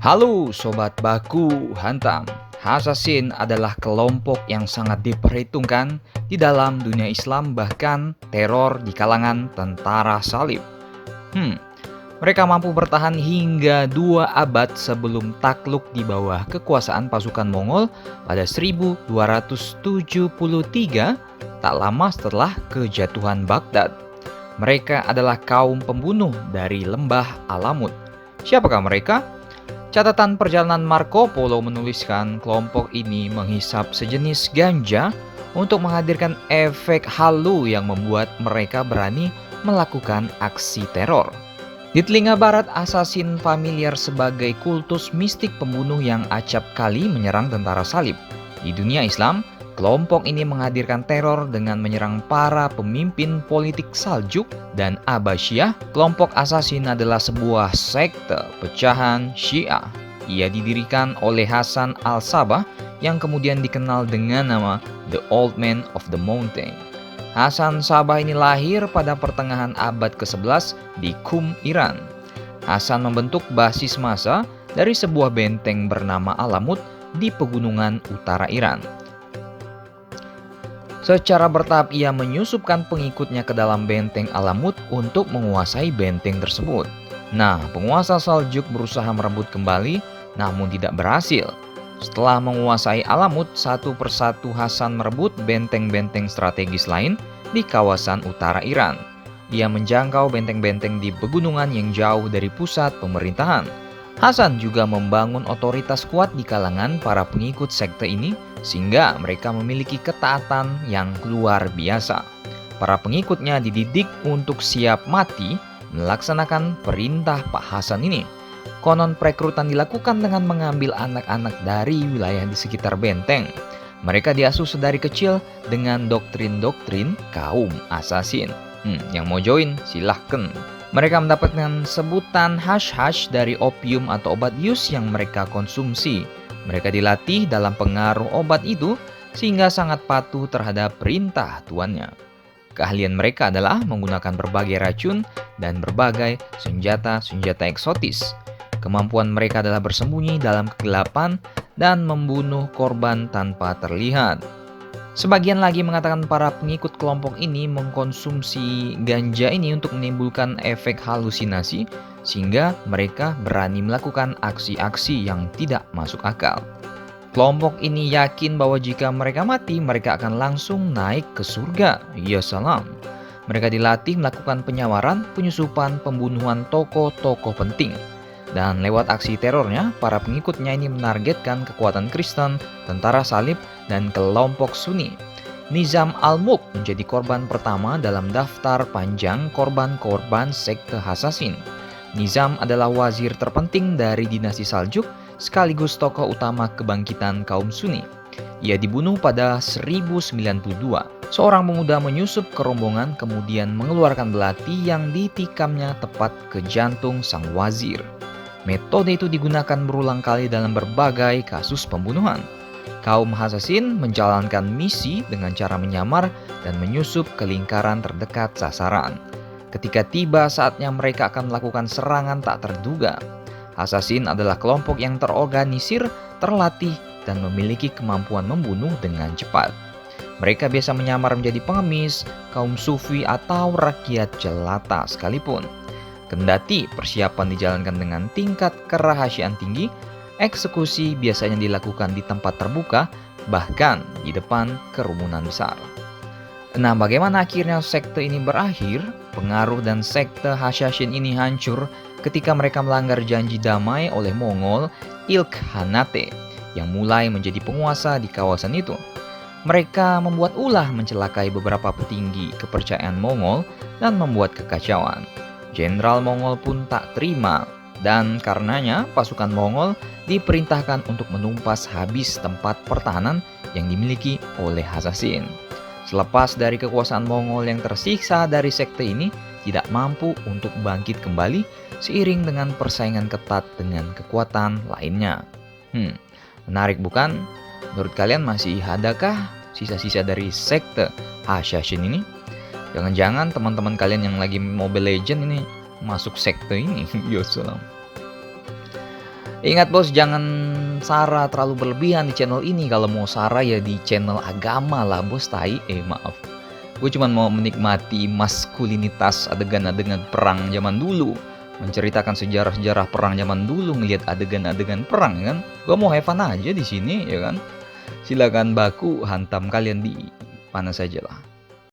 Halo Sobat Baku Hantam. Hasasin adalah kelompok yang sangat diperhitungkan di dalam dunia Islam, bahkan teror di kalangan tentara salib. Hmm, Mereka mampu bertahan hingga 2 abad sebelum takluk di bawah kekuasaan pasukan Mongol pada 1273, tak lama setelah kejatuhan Baghdad. Mereka adalah kaum pembunuh dari lembah Alamut. Siapakah mereka? Catatan perjalanan Marco Polo menuliskan kelompok ini menghisap sejenis ganja untuk menghadirkan efek halu yang membuat mereka berani melakukan aksi teror. Di telinga barat, asasin familiar sebagai kultus mistik pembunuh yang acap kali menyerang tentara salib. Di dunia Islam, kelompok ini menghadirkan teror dengan menyerang para pemimpin politik Saljuk dan Abbasiyah. Kelompok asasin adalah sebuah sekte pecahan Syiah. Ia didirikan oleh Hasan al-Sabbah yang kemudian dikenal dengan nama The Old Man of the Mountain. Hasan Sabbah ini lahir pada pertengahan abad ke-11 di Qum, Iran. Hasan membentuk basis massa dari sebuah benteng bernama Alamut di pegunungan utara Iran. Secara bertahap ia menyusupkan pengikutnya ke dalam benteng Alamut untuk menguasai benteng tersebut. Nah, penguasa Saljuk berusaha merebut kembali, namun tidak berhasil. Setelah menguasai Alamut, satu persatu Hasan merebut benteng-benteng strategis lain di kawasan utara Iran. Ia menjangkau benteng-benteng di pegunungan yang jauh dari pusat pemerintahan. Hasan juga membangun otoritas kuat di kalangan para pengikut sekte ini, sehingga mereka memiliki ketaatan yang luar biasa. Para pengikutnya dididik untuk siap mati melaksanakan perintah Pak Hasan ini. Konon perekrutan dilakukan dengan mengambil anak-anak dari wilayah di sekitar benteng. Mereka diasuh sedari kecil dengan doktrin-doktrin kaum asasin. Yang mau join silahkan. Mereka mendapatkan sebutan hash-hash dari opium atau obat bius yang mereka konsumsi. Mereka dilatih dalam pengaruh obat itu sehingga sangat patuh terhadap perintah tuannya. Keahlian mereka adalah menggunakan berbagai racun dan berbagai senjata-senjata eksotis. Kemampuan mereka adalah bersembunyi dalam kegelapan dan membunuh korban tanpa terlihat. Sebagian lagi mengatakan para pengikut kelompok ini mengkonsumsi ganja ini untuk menimbulkan efek halusinasi, sehingga mereka berani melakukan aksi-aksi yang tidak masuk akal. Kelompok ini yakin bahwa jika mereka mati, mereka akan langsung naik ke surga. Ya salam. Mereka dilatih melakukan penyawaran, penyusupan, pembunuhan tokoh-tokoh penting. Dan lewat aksi terornya, para pengikutnya ini menargetkan kekuatan Kristen, tentara salib, dan kelompok Sunni. Nizam al-Mulk menjadi korban pertama dalam daftar panjang korban-korban sekte Hasasin. Nizam adalah wazir terpenting dari dinasti Saljuk, sekaligus tokoh utama kebangkitan kaum Sunni. Ia dibunuh pada 1092. Seorang pemuda menyusup ke rombongan kemudian mengeluarkan belati yang ditikamnya tepat ke jantung sang wazir. Metode itu digunakan berulang kali dalam berbagai kasus pembunuhan. Kaum Hasasin menjalankan misi dengan cara menyamar dan menyusup ke lingkaran terdekat sasaran. Ketika tiba saatnya mereka akan melakukan serangan tak terduga. Hasasin adalah kelompok yang terorganisir, terlatih, dan memiliki kemampuan membunuh dengan cepat. Mereka biasa menyamar menjadi pengemis, kaum sufi, atau rakyat jelata sekalipun. Kendati persiapan dijalankan dengan tingkat kerahasiaan tinggi, eksekusi biasanya dilakukan di tempat terbuka, bahkan di depan kerumunan besar. Nah, bagaimana akhirnya sekte ini berakhir? Pengaruh dan sekte Hasasin ini hancur ketika mereka melanggar janji damai oleh Mongol Ilkhanate yang mulai menjadi penguasa di kawasan itu. Mereka membuat ulah mencelakai beberapa petinggi kepercayaan Mongol dan membuat kekacauan. Jenderal Mongol pun tak terima, dan karenanya pasukan Mongol diperintahkan untuk menumpas habis tempat pertahanan yang dimiliki oleh Hasasin. Selepas dari kekuasaan Mongol yang tersiksa dari sekte ini tidak mampu untuk bangkit kembali seiring dengan persaingan ketat dengan kekuatan lainnya. Menarik bukan? Menurut kalian masih adakah sisa-sisa dari sekte Hasasin ini? Jangan-jangan teman-teman kalian yang lagi Mobile Legends ini masuk sekte ini. Ya salam. Ingat bos, jangan sara terlalu berlebihan di channel ini. Kalau mau sara ya di channel agama lah bos, maaf. Gue cuma mau menikmati maskulinitas adegan-adegan perang zaman dulu. Menceritakan sejarah-sejarah perang zaman dulu, ngelihat adegan-adegan perang ya kan. Gue mau have fun aja di sini ya kan. Silakan baku hantam kalian di mana saja lah.